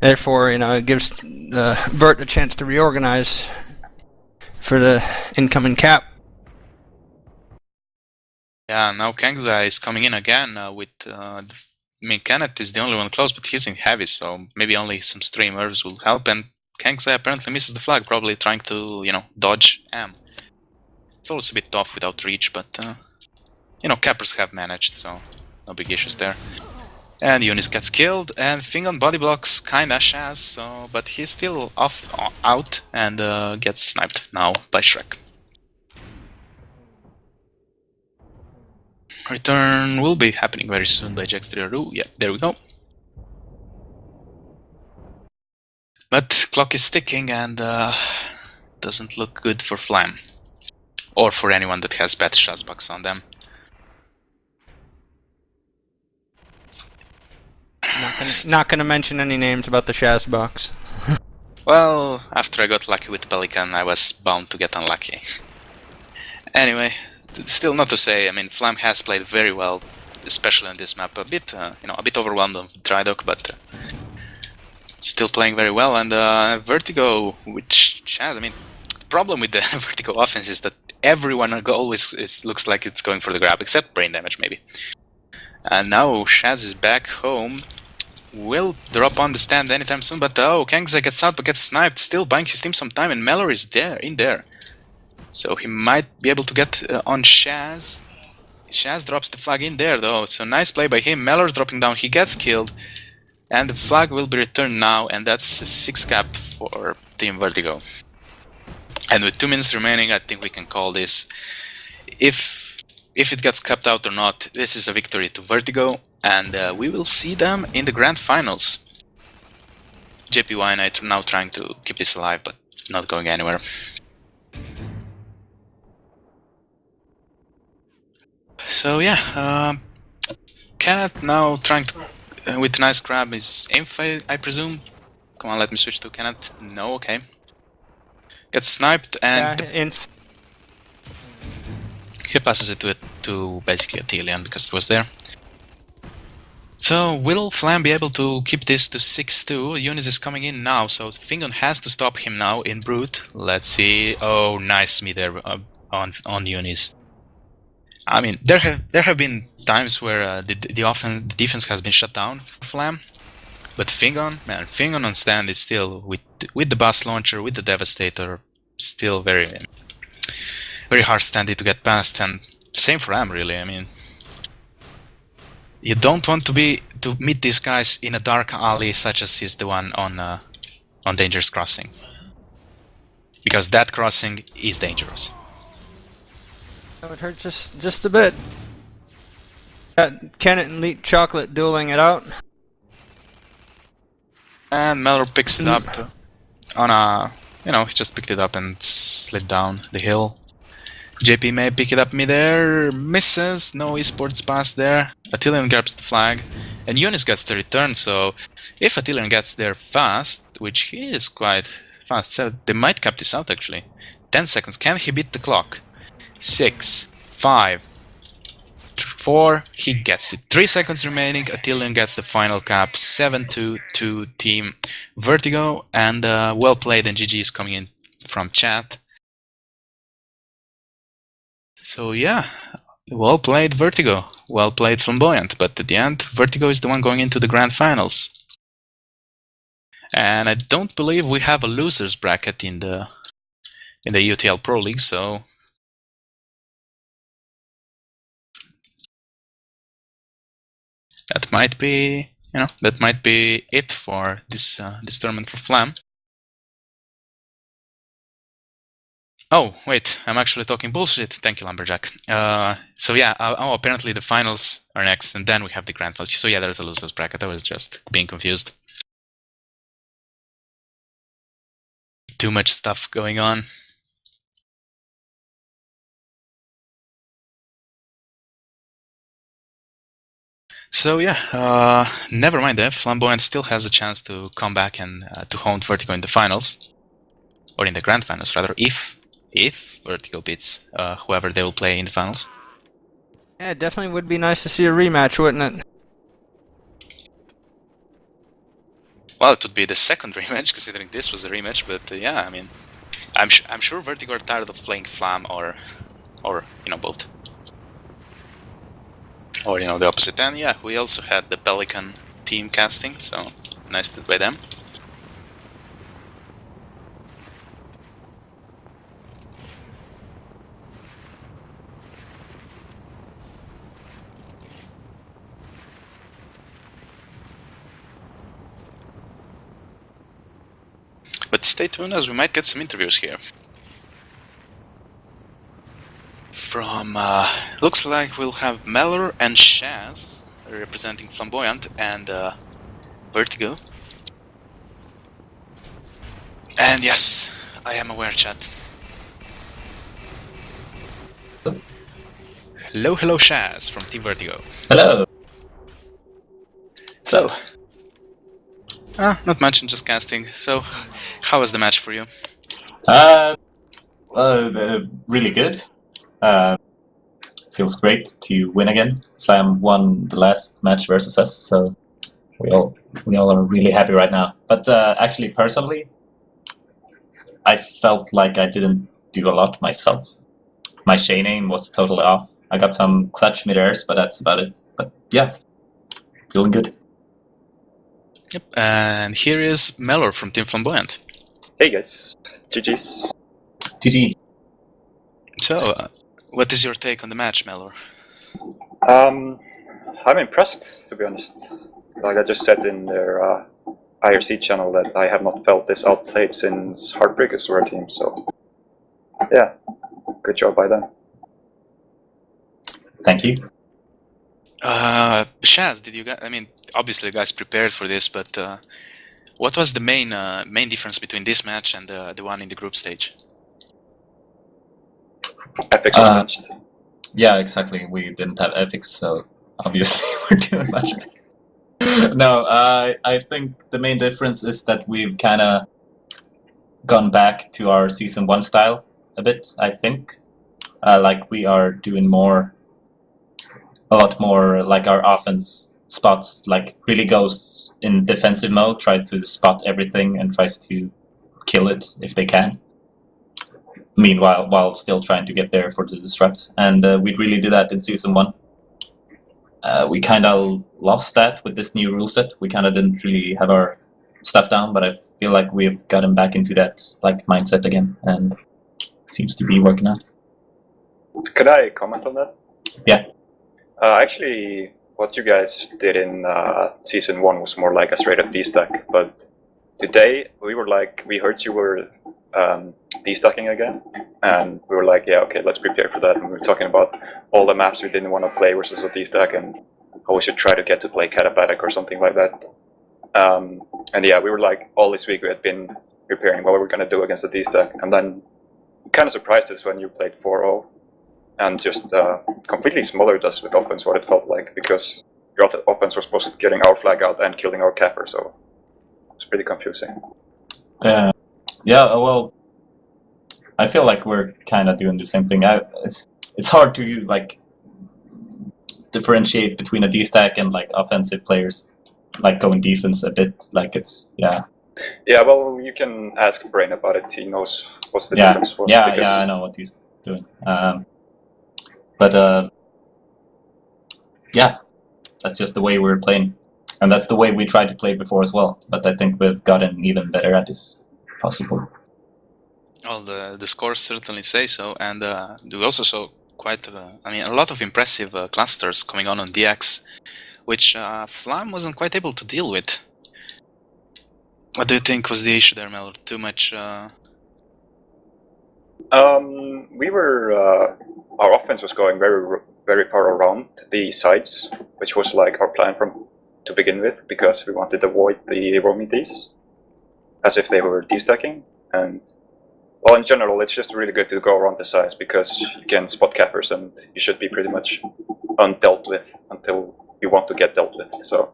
Therefore, it gives Vert a chance to reorganize for the incoming cap. Yeah, now Kangza is coming in again with. I mean, Kenneth is the only one close, but he's in heavy, so maybe only some stray nerves will help. And Kangza apparently misses the flag, probably trying to, dodge Am. It's always a bit tough without reach, but cappers have managed, so no big issues there. And Eunice gets killed, and Fingon body blocks kinda Shaz, but he's still out and gets sniped now by Shrek. Return will be happening very soon by Jax3Aru. Yeah, there we go. But clock is ticking and doesn't look good for Flam. Or for anyone that has bad Shazbucks on them. Not gonna mention any names about the Shazbucks. Well, after I got lucky with Pelican, I was bound to get unlucky. Anyway, still not to say, I mean, Flam has played very well, especially on this map. A bit overwhelmed on Drydock, but still playing very well. And Vertigo, which Shaz, I mean, the problem with the Vertigo offense is that everyone always looks like it's going for the grab, except brain damage, maybe. And now Shaz is back home. Will drop on the stand anytime soon, but Kangza gets out but gets sniped, still buying his team some time, and Mellor is in there. So he might be able to get on Shaz. Shaz drops the flag in there though, so nice play by him. Mellor's dropping down, he gets killed. And the flag will be returned now, and that's a 6 cap for Team Vertigo. And with 2 minutes remaining, I think we can call this. If it gets capped out or not, this is a victory to Vertigo, and we will see them in the grand finals. JPY and I are now trying to keep this alive, but not going anywhere. So yeah, Kenneth now trying to, with a nice grab, is aim fight, I presume. Come on, let me switch to Kenneth. No, okay. Gets sniped and he passes it to basically Athelian because he was there. So will Flam be able to keep this to 6-2? Eunice is coming in now, so Fingon has to stop him now in Brute. Let's see. Oh, nice me there on Eunice. I mean, there have been times where the defense has been shut down for Flam, but Fingon on stand is still with the bus launcher, with the Devastator, still very hard standy to get past, and same for Am really. I mean, you don't want to meet these guys in a dark alley such as is the one on Dangerous Crossing, because that crossing is dangerous. That would hurt just a bit. Got Kenneth and Leet Chocolate dueling it out. And Mellor picks it up on a, he just picked it up and slid down the hill. JP may pick it up mid-air, misses, no esports pass there. Athelian grabs the flag, and Eunice gets the return, so if Athelian gets there fast, which he is quite fast, so they might cap this out actually. 10 seconds, can he beat the clock? 6, 5, 4, he gets it. 3 seconds remaining, Athelian gets the final cap, 7-2 to Team Vertigo, and well played, and GG is coming in from chat. So yeah, well played Vertigo, well played Flamboyant, but at the end, Vertigo is the one going into the grand finals. And I don't believe we have a losers bracket in the EUTL Pro League, so that might be, it for this tournament for Flam. Oh, wait, I'm actually talking bullshit. Thank you, Lumberjack. So yeah, apparently the finals are next, and then we have the grand finals. So yeah, there's a losers bracket. I was just being confused. Too much stuff going on. So yeah, never mind that. Flamboyant still has a chance to come back and to haunt Vertigo in the finals. Or in the grand finals, rather, if Vertigo beats whoever they will play in the finals. Yeah, it definitely would be nice to see a rematch, wouldn't it? Well, it would be the second rematch, considering this was a rematch. But yeah, I mean, I'm sure Vertigo are tired of playing Flam or both, or the opposite. And yeah, we also had the Pelican team casting, so nice by them. But stay tuned, as we might get some interviews here. From looks like we'll have Mellor and Shaz representing Flamboyant and Vertigo. And yes, I am aware, chat. Hello, Shaz from Team Vertigo. Hello. So, not much, just casting. So, how was the match for you? Really good. Feels great to win again. Flam won the last match versus us, so we all are really happy right now. But actually, personally, I felt like I didn't do a lot myself. My chain aim was totally off. I got some clutch mid-airs, but that's about it. But yeah, feeling good. Yep, and here is Mellor from Team Flamboyant. Hey guys, GG's. GG. So, what is your take on the match, Mellor? I'm impressed, to be honest. Like I just said in their IRC channel that I have not felt this outplayed since Heartbreakers were a team, so yeah, good job by them. Thank you. Shaz, did you guys? I mean, obviously, you guys prepared for this, but what was the main difference between this match and the one in the group stage? FX was benched. Yeah, exactly. We didn't have ethics, so obviously we're doing much better. No, I think the main difference is that we've kind of gone back to our Season 1 style a bit, I think. Like we are doing a lot more, like our offense spots, like really goes in defensive mode, tries to spot everything and tries to kill it if they can. Meanwhile, while still trying to get there for the disrupt. And we really did that in Season 1. We kind of lost that with this new rule set. We kind of didn't really have our stuff down, but I feel like we've gotten back into that like mindset again, and seems to be working out. Could I comment on that? Yeah. Actually, what you guys did in Season 1 was more like a straight up D-stack, but today we heard you were D-stacking again, and we were like, yeah, okay, let's prepare for that. And we were talking about all the maps we didn't want to play versus a D-stack, and how we should try to get to play Catabatic or something like that. And yeah, we were like, all this week we had been preparing what we were going to do against the D-stack, and then kind of surprised us when you played 4-0 and just completely smothered us with offense, what it felt like, because your offense was supposed to getting our flag out and killing our capper, so it's pretty confusing. Yeah, well, I feel like we're kind of doing the same thing. It's hard to like differentiate between a D-stack and like offensive players, like going defense a bit. Like it's yeah. Yeah, well, you can ask Brain about it. He knows what's the difference. Yeah, I know what he's doing. But yeah, that's just the way we're playing, and that's the way we tried to play before as well. But I think we've gotten even better at this. Possible. Well, the scores certainly say so, and we also saw quite, a lot of impressive clusters coming on DX, which Flam wasn't quite able to deal with. What do you think was the issue there, Mel? Too much? We were our offense was going very far around the sides, which was like our plan to begin with, because we wanted to avoid the roaming Ds, as if they were D-stacking. And well, in general, it's just really good to go around the sides because you can spot cappers and you should be pretty much undealt with until you want to get dealt with. So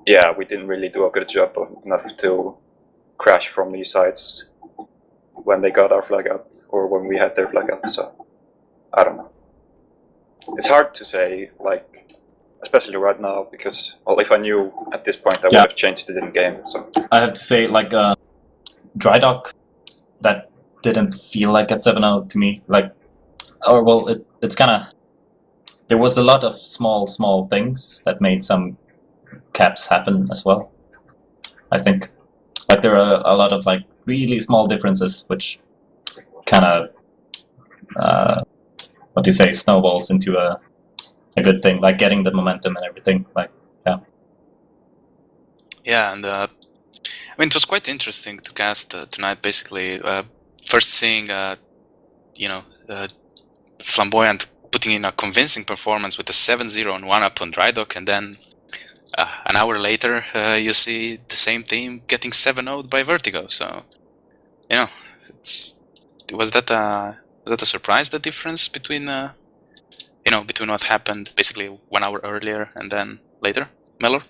yeah, we didn't really do a good job enough to crash from these sides when they got our flag out or when we had their flag out. So I don't know. It's hard to say, like, especially right now, because well, if I knew at this point, I Yeah. would have changed it in game. So I have to say, like, Dry Dock, that didn't feel like a 7-0 to me. Like, or well, it's kind of, there was a lot of small things that made some caps happen as well. I think, like, there are a lot of like really small differences which kind of, what do you say, snowballs into a good thing, like getting the momentum and everything. Like, yeah. Yeah, and I mean, it was quite interesting to cast tonight. Basically, first seeing Flamboyant putting in a convincing performance with a 7-0 and 1-up on Drydock, and then an hour later you see the same team getting 7-0'd by Vertigo. So, you know, was that a surprise, the difference between between what happened basically 1 hour earlier and then later, Mellor?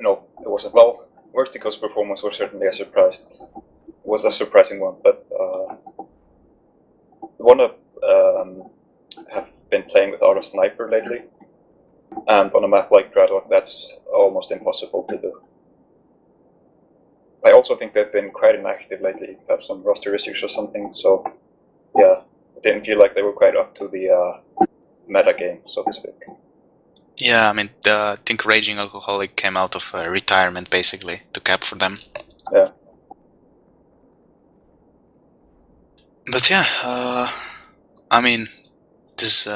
no, it wasn't. Well, Vertigo's performance was certainly a surprise. Was a surprising one, but wanna have been playing with Auto Sniper lately, and on a map like Drydock, that's almost impossible to do. I also think they've been quite inactive lately, have some roster issues or something, so yeah, it didn't feel like they were quite up to the meta game, so to speak. Yeah, I mean, I think Raging Alcoholic came out of retirement basically to cap for them. Yeah. But yeah, I mean, does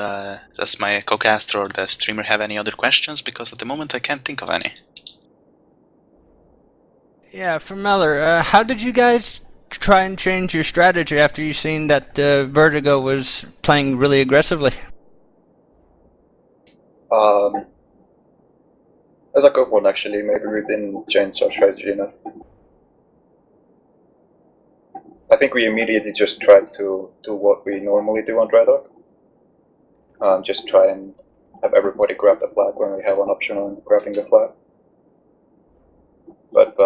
my co-caster or the streamer have any other questions? Because at the moment I can't think of any. Yeah, for Mellor, how did you guys try and change your strategy after you seen that Vertigo was playing really aggressively? That's a good one, actually. Maybe we didn't change our strategy enough. I think we immediately just tried to do what we normally do on Drydock. Just try and have everybody grab the flag when we have an option on grabbing the flag. But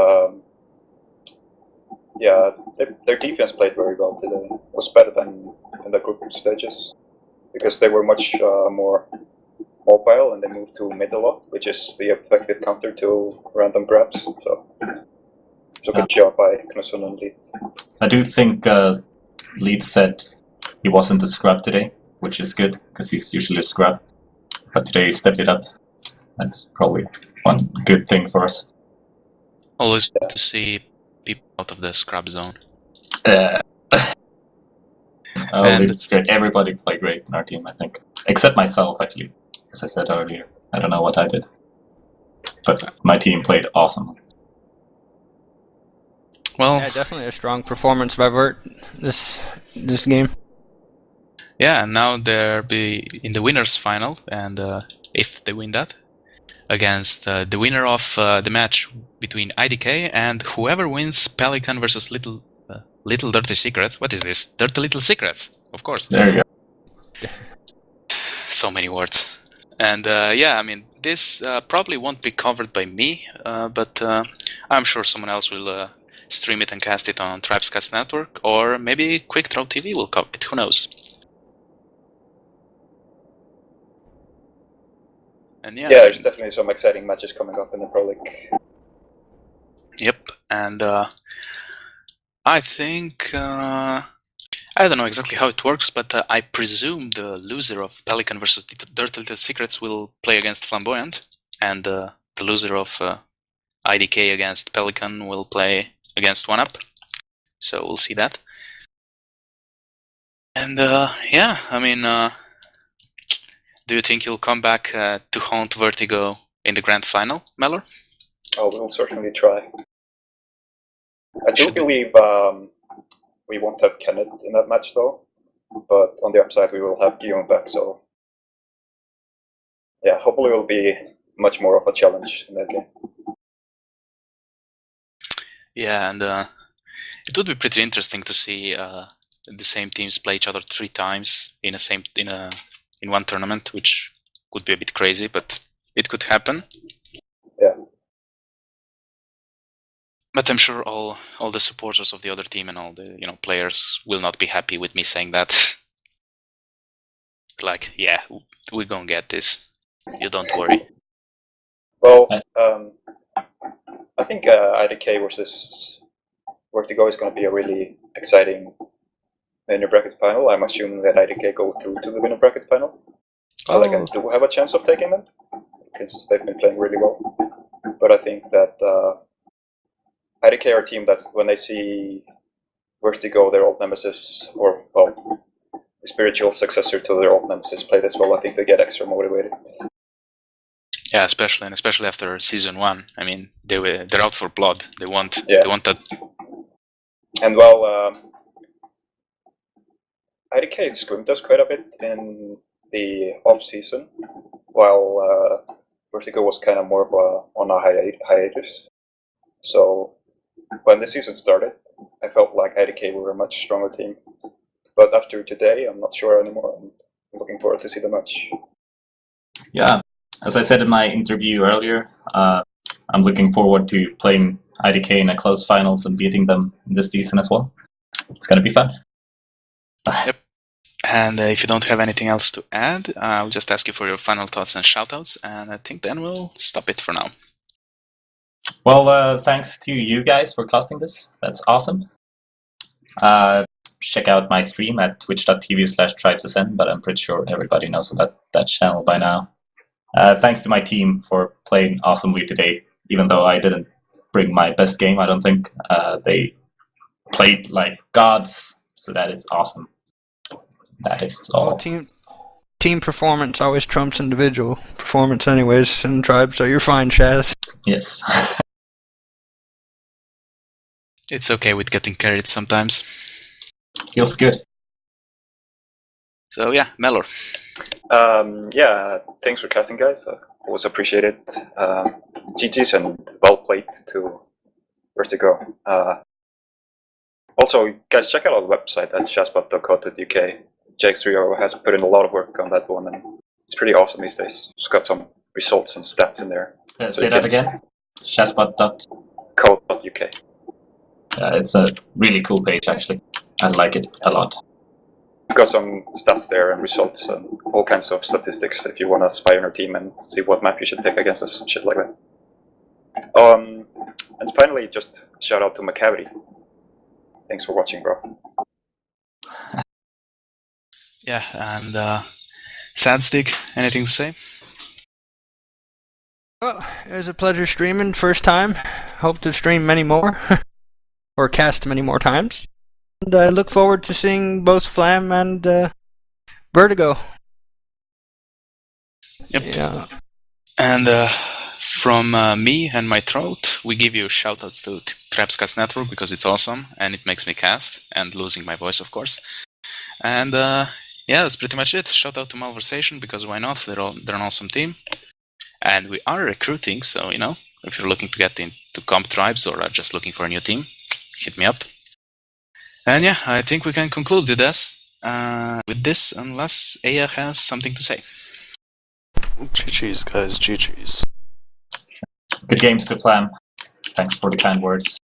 yeah, their defense played very well today. It was better than in the group stages, because they were much more mobile and they moved to mid a lot, which is the effective counter to random grabs. So it's a good job by Knusson and Lead. I do think Lead said he wasn't a scrub today, which is good, because he's usually a scrub. But today he stepped it up. That's probably one good thing for us. Always good to see people out of the scrub zone. It's great. Everybody played great in our team, I think. Except myself, actually. As I said earlier. I don't know what I did. But my team played awesome. Well, Yeah, definitely a strong performance by Vert this game. yeah, and now they'll be in the winners final, and if they win that, against the winner of the match between IDK and whoever wins Pelican versus Little Dirty Secrets. What is this? Dirty Little Secrets, of course. There you go. So many words. And yeah, I mean, this probably won't be covered by me, but I'm sure someone else will stream it and cast it on Tribescast Network, or maybe Quick Draw TV will cover it, who knows. And yeah, there's definitely some exciting matches coming up in the Pro League. Yep, and I think I don't know exactly how it works, but I presume the loser of Pelican versus Dirty Little Secrets will play against Flamboyant, and the loser of IDK against Pelican will play against 1-up. So we'll see that. And yeah, I mean, do you think you'll come back to haunt Vertigo in the grand final, Mellor? Oh, we'll certainly try. I do believe we won't have Kenneth in that match, though. But on the upside, we will have Guillaume back, so yeah, hopefully it will be much more of a challenge in that game. Yeah, and it would be pretty interesting to see the same teams play each other 3 times in one tournament, which could be a bit crazy, but it could happen. Yeah. But I'm sure all the supporters of the other team and all the players will not be happy with me saying that. Like, yeah, we're gonna get this. you don't worry. Well, I think IDK versus Vertigo is going to be a really exciting winner bracket final. I'm assuming that IDK go through to the winner bracket final. Oh, Like I do have a chance of taking them because they've been playing really well. But I think that IDK are a team that when they see Vertigo, their old nemesis, or well, the spiritual successor to their old nemesis, play this well, I think they get extra motivated. yeah, especially after season 1. I mean, they're out for blood. They want that. And well, IDK scrimped us quite a bit in the off season, while Vertigo was kind of more of on a hiatus. So when the season started, I felt like IDK were a much stronger team. But after today, I'm not sure anymore. I'm looking forward to see the match. Yeah, as I said in my interview earlier, I'm looking forward to playing IDK in a close finals and beating them this season as well. It's gonna be fun. Yep. And if you don't have anything else to add, I'll just ask you for your final thoughts and shoutouts, and I think then we'll stop it for now. Well, thanks to you guys for casting this. That's awesome. Check out my stream at twitch.tv/tribesascend, but I'm pretty sure everybody knows about that channel by now. Thanks to my team for playing awesomely today, even though I didn't bring my best game, I don't think. They played like gods, so that is awesome. That is all. Well, team performance always trumps individual performance anyways, and Tribes, so you're fine, Shaz. Yes. It's okay with getting carried sometimes. Feels good. So yeah, Mellor. Yeah, thanks for casting, guys. Always appreciated. GG's and well played to Vertigo. Also, guys, check out our website at shazbot.co.uk. JX3O has put in a lot of work on that one, and it's pretty awesome these days. It's got some results and stats in there. Say that again. Shazbot.co.uk. It's a really cool page, actually. I like it a lot. We've got some stats there and results and all kinds of statistics if you want to spy on our team and see what map you should pick against us, shit like that. And finally, just shout out to Macavity. Thanks for watching, bro. Yeah, and Sadstic, anything to say? Well, it was a pleasure streaming, first time. Hope to stream many more, or cast many more times. And I look forward to seeing both Flam and Vertigo. Yep. Yeah. And from me and my throat, we give you shoutouts to Trapscast Network because it's awesome and it makes me cast, and losing my voice, of course. And yeah, that's pretty much it. Shout out to Malversation because why not? They're an awesome team. And we are recruiting, so you know, if you're looking to get into comp tribes or are just looking for a new team, hit me up. And yeah, I think we can conclude with this unless Aya has something to say. GG's, guys, GG's. Good games to Flam. Thanks for the kind words.